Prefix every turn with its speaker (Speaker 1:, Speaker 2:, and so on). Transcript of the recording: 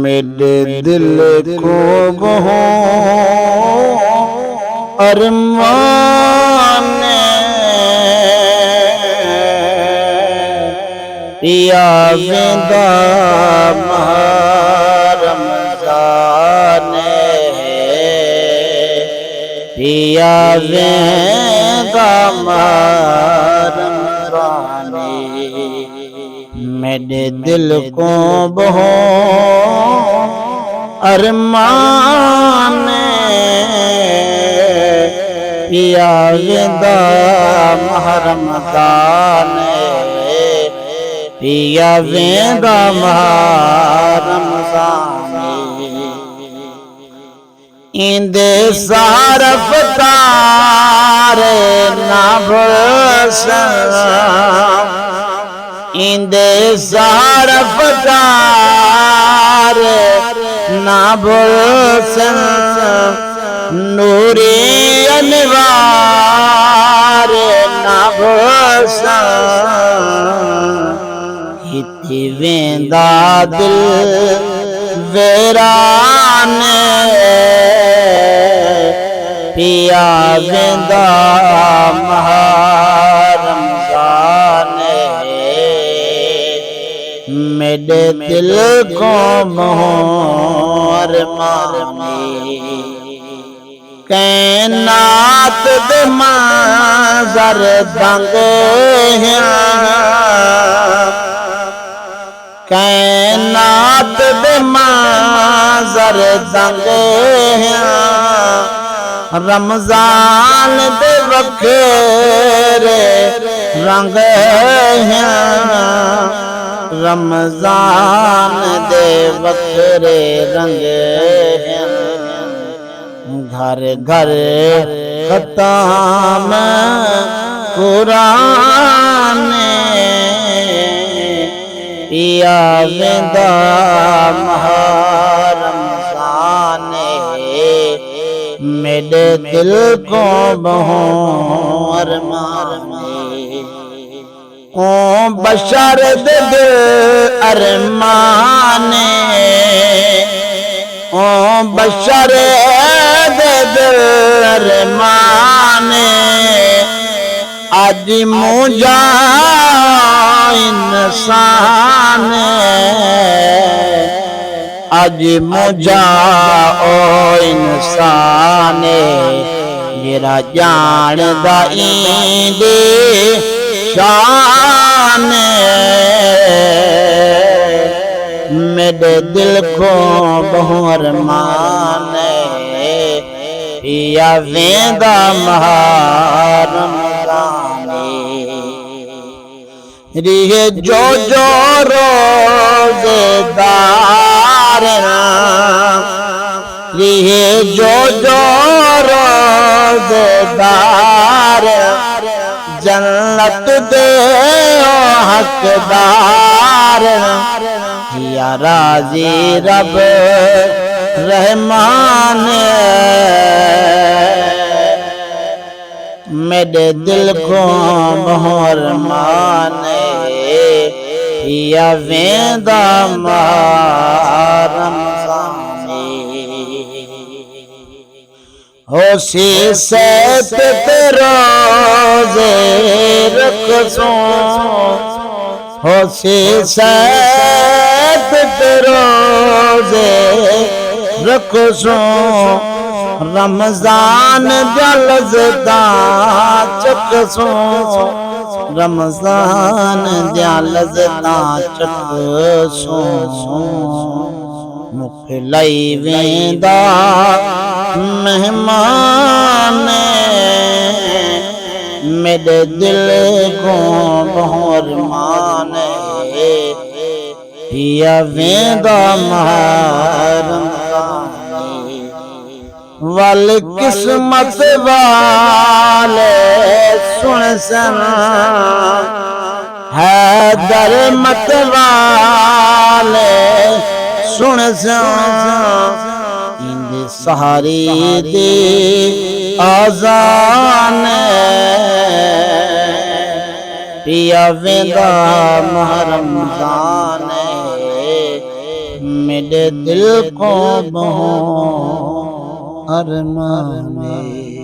Speaker 1: मेरे दिल को बहुत अरमान पिया विदा रमज़ान पिया विदा रमज़ान मेरे दिल को बहुत अरमान पिया विदा रमज़ान पिया विदा रमज़ान इंदे सारफ तारे ना भूलसम इंदे सारफ तारे ना भूलसम नूरी अनवार ना भूलसम हिती वेंदा दिल वेरान पिया वेंदा रमज़ान मेरे दिल को मोहर मारनी कैनात दे मंज़र दंग कैनात दे मंज़र दंग रमज़ान दे वखेरे रंग रमज़ान दे वखेरे रंग घर घर खत्म कुरान पिया विदा रमज़ान मेरे दिल को बहुत अरमान ओ बशर दे दिल अरमान ओ बशर दे दिल अरमान आज मुझा इंसान आज मुझा ओ इंसान मेरा जान दे शान मेरे दिल को बहुत अरमान पिया वेंदा रमज़ान रिहे जो रोज़ेदार रिहे जो रोज़ेदार जन्नत दे हकदार या राजी रब रहमान मेरे दिल को बहुत अरमान पिया वेंदा रमज़ान हो शीशे पे रोज़े रखो हो शीशे पे रोज़े रखो रमज़ान जलज़दा चखसो रमज़ान जलज़दा चखसो मुख लई वेंदा मेहमान मेरे दिल को बहुत अरमान पिया वेंदा रमज़ान वाल किस्मत वाले सुन सन है दर मत वाले सुन सन इंद सहारी दे आज़ान पिया वेंदा रमज़ान मेरे दिल को बहुत अरमाने।